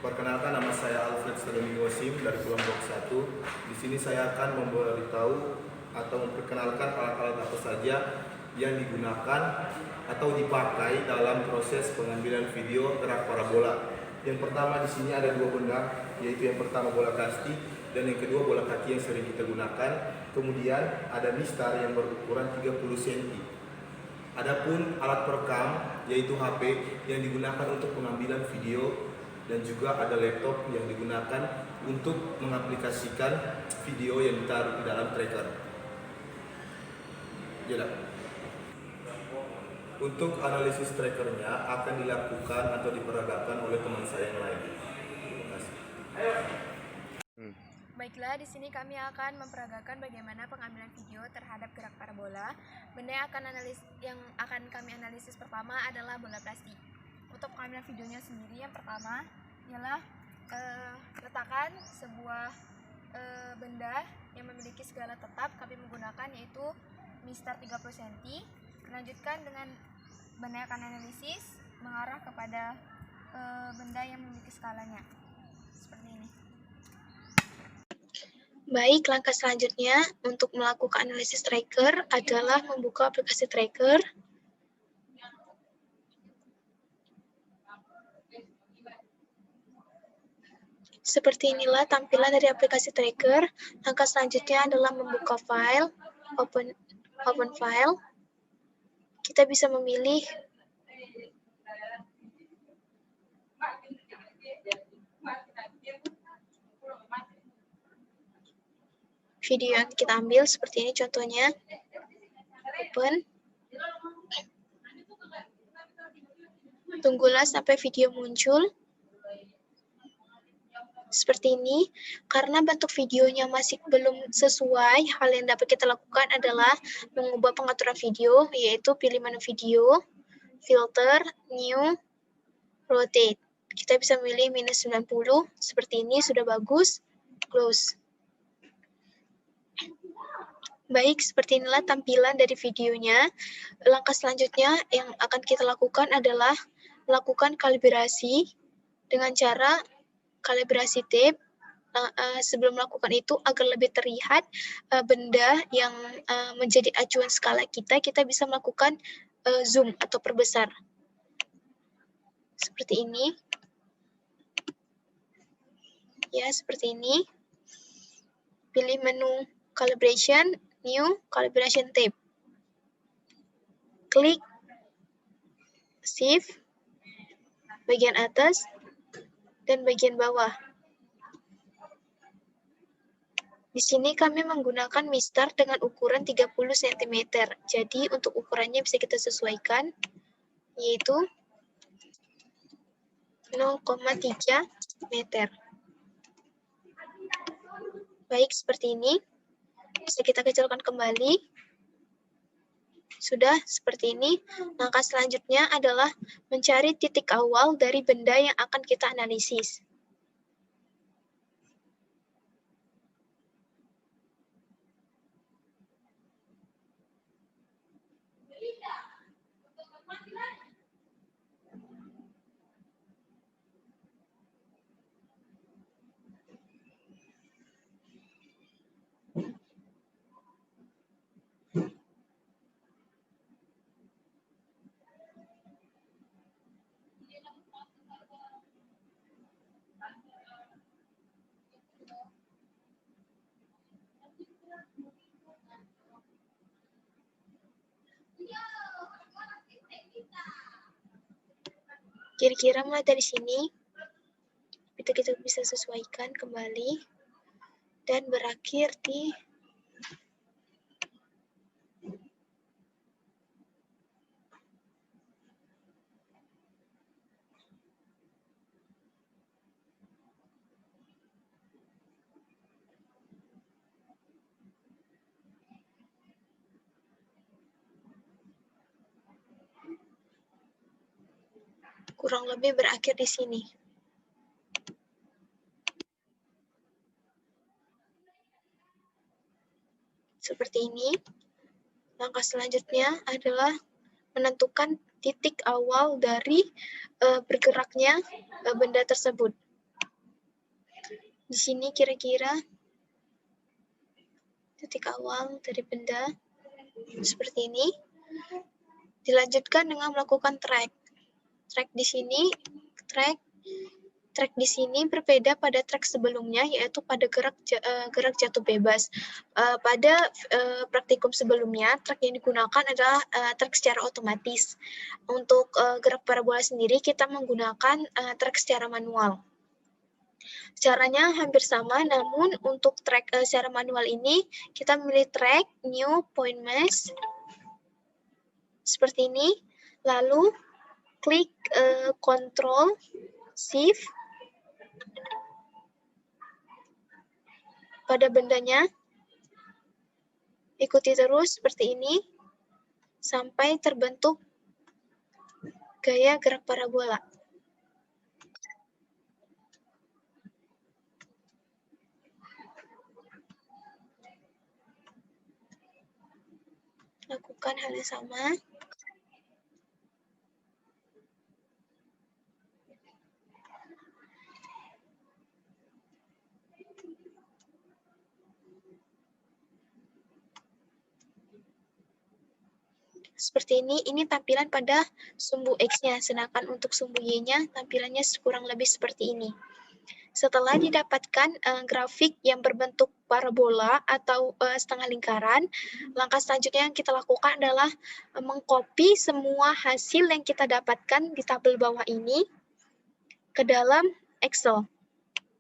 Perkenalkan, nama saya Alfred Domingo Sim dari kelompok 1. Di sini saya akan memberitahu atau memperkenalkan alat-alat apa saja yang digunakan atau dipakai dalam proses pengambilan video gerak parabola. Yang pertama di sini ada dua benda, yaitu yang pertama bola kasti dan yang kedua bola kaki yang sering kita gunakan. Kemudian ada mistar yang berukuran 30 cm. Adapun alat perekam yaitu HP yang digunakan untuk pengambilan video, dan juga ada laptop yang digunakan untuk mengaplikasikan video yang ditaruh di dalam tracker. Yalah. Untuk analisis trackernya akan dilakukan atau diperagakan oleh teman saya yang lain. Terima kasih. Baiklah, di sini kami akan memperagakan bagaimana pengambilan video terhadap gerak parabola. Benda yang akan kami analisis pertama adalah bola plastik. Untuk pengambilan videonya sendiri, yang pertama ialah letakkan sebuah benda yang memiliki skala tetap. Kami menggunakan yaitu mistar 30 cm. Lanjutkan dengan benda yang akan analisis mengarah kepada benda yang memiliki skalanya. Seperti ini. Baik, langkah selanjutnya untuk melakukan analisis tracker adalah membuka aplikasi tracker. Seperti inilah tampilan dari aplikasi tracker. Langkah selanjutnya adalah membuka file, open file. Kita bisa memilih video yang kita ambil, seperti ini contohnya. Open. Tunggulah sampai video muncul. Seperti ini. Karena bentuk videonya masih belum sesuai, hal yang dapat kita lakukan adalah mengubah pengaturan video, yaitu pilih menu video, filter, new, rotate. Kita bisa memilih -90, seperti ini, sudah bagus, close. Baik, seperti inilah tampilan dari videonya. Langkah selanjutnya yang akan kita lakukan adalah melakukan kalibrasi dengan cara kalibrasi tape. Sebelum melakukan itu, agar lebih terlihat benda yang menjadi acuan skala kita bisa melakukan zoom atau perbesar. Seperti ini. Ya, seperti ini. Pilih menu calibration, new calibration tape. Klik shift bagian atas dan bagian bawah. Di sini kami menggunakan mistar dengan ukuran 30 cm. Jadi untuk ukurannya bisa kita sesuaikan, yaitu 0,3 meter. Baik, seperti ini. Bisa kita kecilkan kembali. Sudah seperti ini. Langkah selanjutnya adalah mencari titik awal dari benda yang akan kita analisis. Kira-kira mulai dari sini, kita bisa sesuaikan kembali dan berakhir di kurang lebih berakhir di sini. Seperti ini. Langkah selanjutnya adalah menentukan titik awal dari bergeraknya benda tersebut. Di sini kira-kira titik awal dari benda seperti ini. Dilanjutkan dengan melakukan track. Track di sini, track di sini berbeda pada track sebelumnya, yaitu pada gerak jatuh bebas. Pada praktikum sebelumnya, track yang digunakan adalah track secara otomatis. Untuk gerak parabola sendiri, kita menggunakan track secara manual. Caranya hampir sama, namun untuk track secara manual ini, kita memilih track, new, point mesh, seperti ini. Lalu, klik Ctrl, Shift, pada bendanya, ikuti terus seperti ini, sampai terbentuk gaya gerak parabola. Lakukan hal yang sama. Seperti ini tampilan pada sumbu X-nya, sedangkan untuk sumbu Y-nya tampilannya kurang lebih seperti ini. Setelah didapatkan grafik yang berbentuk parabola atau setengah lingkaran, langkah selanjutnya yang kita lakukan adalah mengcopy semua hasil yang kita dapatkan di tabel bawah ini ke dalam Excel.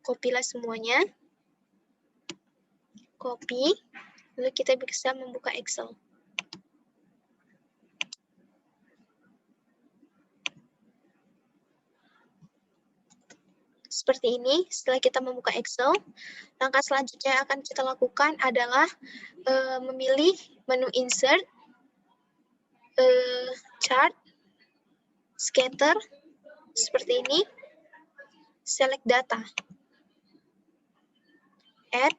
Kopilah semuanya. Copy, lalu kita bisa membuka Excel. Seperti ini, setelah kita membuka Excel, langkah selanjutnya yang akan kita lakukan adalah memilih menu Insert, Chart, Scatter, seperti ini, Select Data, Add,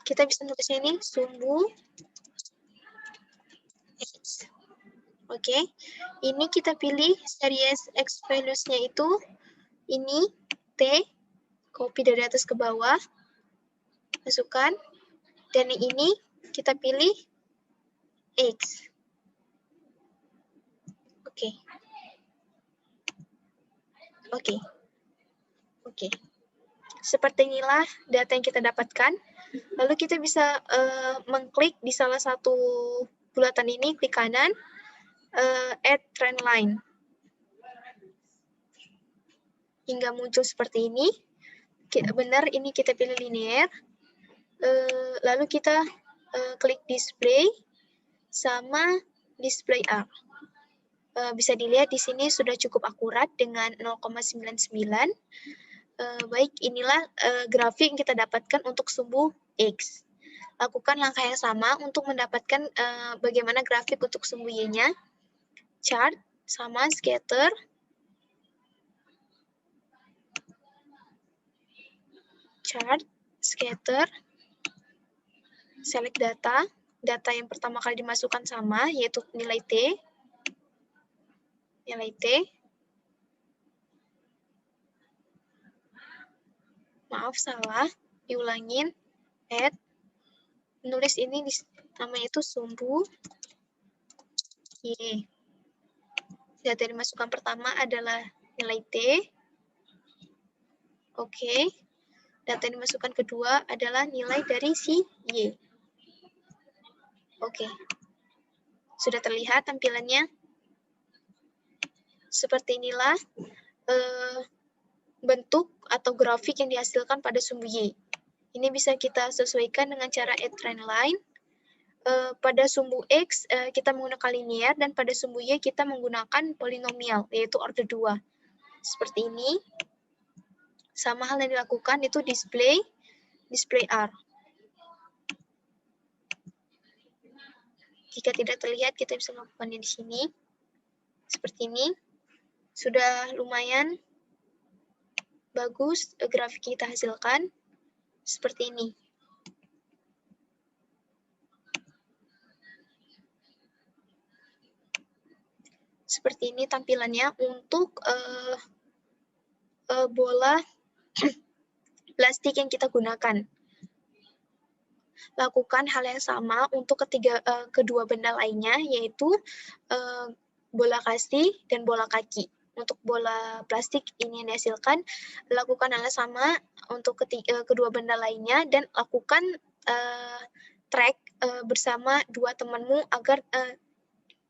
kita bisa tulis ini, sumbu X. Oke, ini kita pilih series X values-nya itu, ini T, copy dari atas ke bawah, masukkan, dan yang ini kita pilih X. Oke. Seperti inilah data yang kita dapatkan. Lalu kita bisa mengklik di salah satu bulatan ini, klik kanan, add trend line. Hingga muncul seperti ini. Benar, ini kita pilih linear. Lalu kita klik display sama display R. Bisa dilihat di sini sudah cukup akurat dengan 0,99. Baik, inilah grafik yang kita dapatkan untuk sumbu X. Lakukan langkah yang sama untuk mendapatkan bagaimana grafik untuk sumbu Y-nya. Chart sama scatter. Chart, scatter, select data. Data yang pertama kali dimasukkan sama, yaitu nilai T. Nilai T. Maaf, salah. Diulangin. Add. Menulis ini namanya itu sumbu Y. Data yang dimasukkan pertama adalah nilai T. Oke. Data yang dimasukkan kedua adalah nilai dari si Y. Oke. Sudah terlihat tampilannya? Seperti inilah bentuk atau grafik yang dihasilkan pada sumbu Y. Ini bisa kita sesuaikan dengan cara add trend line. Pada sumbu X kita menggunakan linear, dan pada sumbu Y kita menggunakan polinomial, yaitu order 2. Seperti ini. Sama hal yang dilakukan itu display R. Jika tidak terlihat, kita bisa melakukannya di sini. Seperti ini. Sudah lumayan bagus grafik kita hasilkan. Seperti ini. Seperti ini tampilannya untuk bola plastik yang kita gunakan. Lakukan hal yang sama untuk kedua benda lainnya, yaitu bola kasti dan bola kaki. Untuk bola plastik ini yang dihasilkan, lakukan hal yang sama untuk kedua benda lainnya, dan lakukan track bersama dua temanmu agar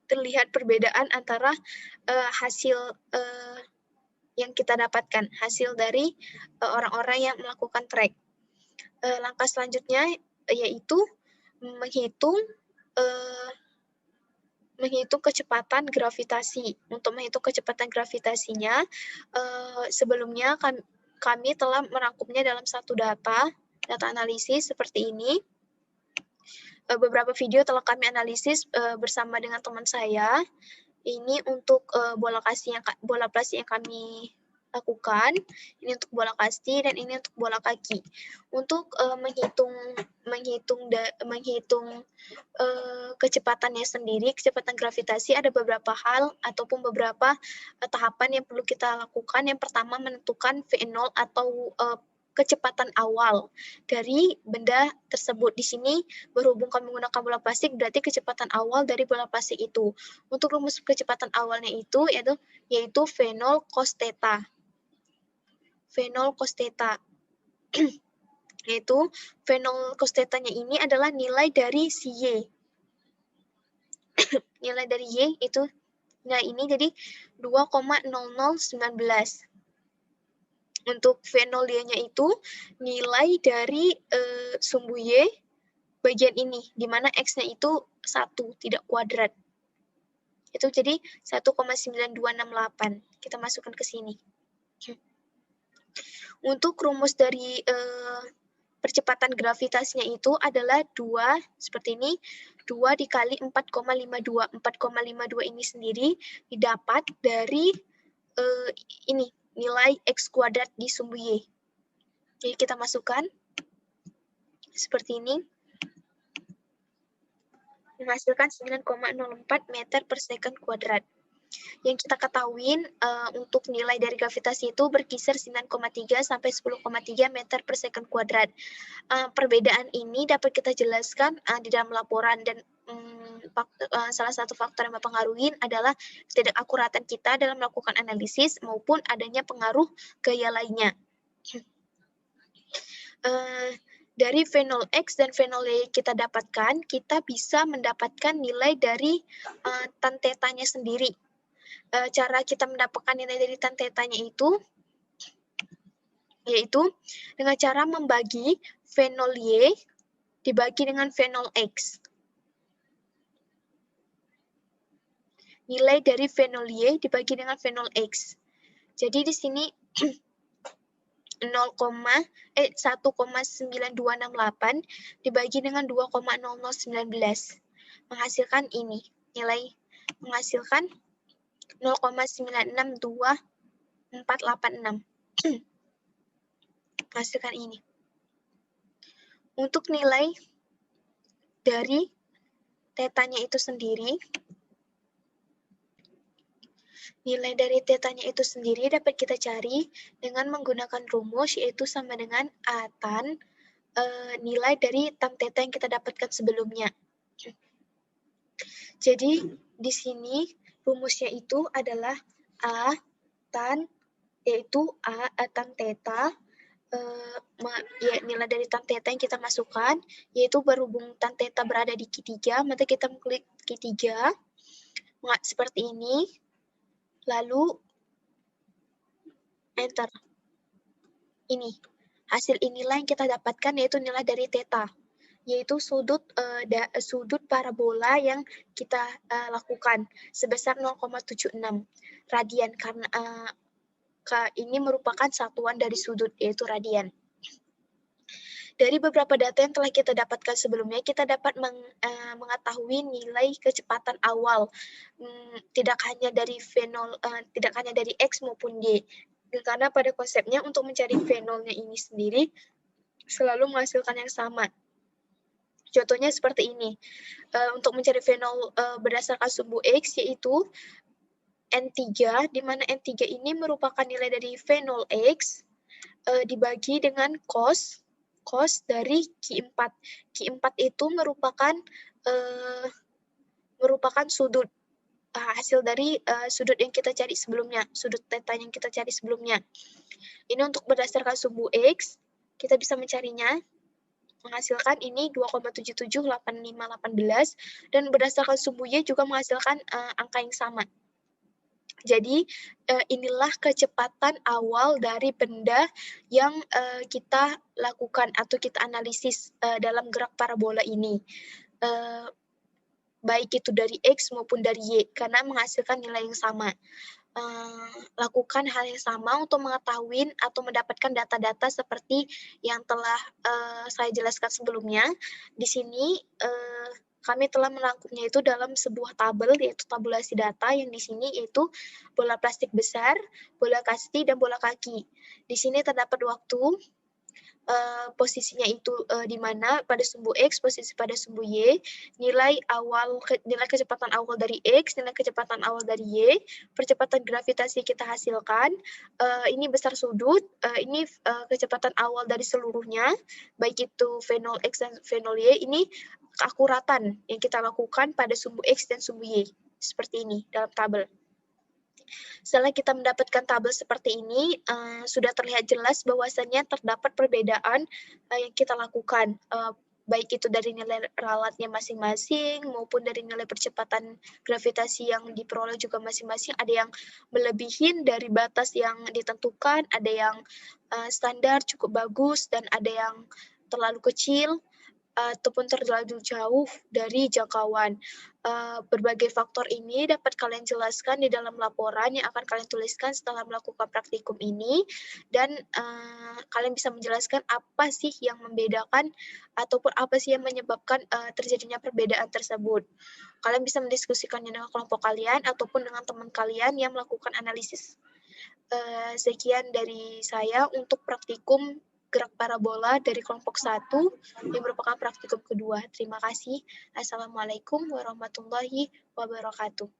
terlihat perbedaan antara hasil yang kita dapatkan, hasil dari orang-orang yang melakukan track. Langkah selanjutnya yaitu menghitung kecepatan gravitasi. Untuk menghitung kecepatan gravitasinya, sebelumnya kami telah merangkumnya dalam satu data analisis seperti ini. Beberapa video telah kami analisis bersama dengan teman saya. Ini untuk bola plastik yang kami lakukan, ini untuk bola kasti dan ini untuk bola kaki. Untuk menghitung kecepatannya sendiri, kecepatan gravitasi, ada beberapa hal ataupun beberapa tahapan yang perlu kita lakukan. Yang pertama, menentukan V0 atau kecepatan awal dari benda tersebut. Di sini berhubung kami menggunakan bola plastik, berarti kecepatan awal dari bola plastik itu. Untuk rumus kecepatan awalnya itu yaitu V0 cos theta. V0 cos theta. Yaitu V0 cos theta-nya ini adalah nilai dari si Y. Nilai dari Y itu, nah ini jadi 2,0019. Untuk V0-nya itu nilai dari sumbu Y bagian ini, di mana X-nya itu 1, tidak kuadrat. Itu jadi 1,9268. Kita masukkan ke sini. Untuk rumus dari percepatan gravitasinya itu adalah 2, seperti ini, 2 dikali 4,52. 4,52 ini sendiri didapat dari ini, nilai X kuadrat di sumbu Y. Jadi kita masukkan seperti ini. Menghasilkan 9,04 meter per second kuadrat. Yang kita ketahui untuk nilai dari gravitasi itu berkisar 9,3 sampai 10,3 meter per second kuadrat. Perbedaan ini dapat kita jelaskan di dalam laporan, dan salah satu faktor yang mempengaruhi adalah ketidakakuratan kita dalam melakukan analisis maupun adanya pengaruh gaya lainnya. Dari V0X dan V0Y kita dapatkan, kita bisa mendapatkan nilai dari tan theta-nya sendiri. Cara kita mendapatkan nilai dari tan theta-nya itu yaitu dengan cara membagi V0Y dibagi dengan V0X. Nilai dari V0Y dibagi dengan V0X. Jadi di sini 1,9268 dibagi dengan 2,0019 menghasilkan ini, nilai menghasilkan 0,962486 menghasilkan ini. Untuk nilai dari tetanya itu sendiri, dapat kita cari dengan menggunakan rumus, yaitu sama dengan A tan nilai dari tan theta yang kita dapatkan sebelumnya. Jadi di sini rumusnya itu adalah A tan, yaitu A tan theta, nilai dari tan theta yang kita masukkan, yaitu berhubung tan theta berada di Q3, maka kita mengklik Q3 seperti ini, lalu enter. Ini hasil inilah yang kita dapatkan, yaitu nilai dari theta, yaitu sudut parabola yang kita lakukan sebesar 0,76 radian, karena ini merupakan satuan dari sudut, yaitu radian. Dari beberapa data yang telah kita dapatkan sebelumnya, kita dapat mengetahui nilai kecepatan awal, tidak hanya dari tidak hanya dari X maupun Y, karena pada konsepnya untuk mencari V0-nya ini sendiri selalu menghasilkan yang sama. Contohnya seperti ini. Untuk mencari V0 berdasarkan sumbu X, yaitu N3, di mana N3 ini merupakan nilai dari V0X, dibagi dengan cos dari Q4. Q4 itu merupakan sudut hasil dari sudut yang kita cari sebelumnya, sudut theta yang kita cari sebelumnya. Ini untuk berdasarkan sumbu X, kita bisa mencarinya, menghasilkan ini 2,778518, dan berdasarkan sumbu Y juga menghasilkan angka yang sama. Jadi inilah kecepatan awal dari benda yang kita lakukan atau kita analisis dalam gerak parabola ini. Baik itu dari X maupun dari Y, karena menghasilkan nilai yang sama. Lakukan hal yang sama untuk mengetahui atau mendapatkan data-data seperti yang telah saya jelaskan sebelumnya. Di sini kami telah merangkumnya itu dalam sebuah tabel, yaitu tabulasi data, yang di sini yaitu bola plastik besar, bola kasti, dan bola kaki. Di sini terdapat waktu, posisinya itu di mana pada sumbu X, posisi pada sumbu Y, nilai kecepatan awal dari X, nilai kecepatan awal dari Y, percepatan gravitasi kita hasilkan, ini besar sudut, ini kecepatan awal dari seluruhnya, baik itu V0 X dan V0 Y, ini keakuratan yang kita lakukan pada sumbu X dan sumbu Y, seperti ini dalam tabel. Setelah kita mendapatkan tabel seperti ini, sudah terlihat jelas bahwasannya terdapat perbedaan yang kita lakukan, baik itu dari nilai ralatnya masing-masing maupun dari nilai percepatan gravitasi yang diperoleh juga masing-masing. Ada yang melebihin dari batas yang ditentukan, ada yang standar cukup bagus, dan ada yang terlalu kecil ataupun terlalu jauh dari jangkauan. Berbagai faktor ini dapat kalian jelaskan di dalam laporan yang akan kalian tuliskan setelah melakukan praktikum ini, dan kalian bisa menjelaskan apa sih yang membedakan ataupun apa sih yang menyebabkan terjadinya perbedaan tersebut. Kalian bisa mendiskusikannya dengan kelompok kalian ataupun dengan teman kalian yang melakukan analisis. Sekian dari saya untuk praktikum gerak parabola dari kelompok 1 yang merupakan praktikum kedua. Terima kasih. Assalamualaikum warahmatullahi wabarakatuh.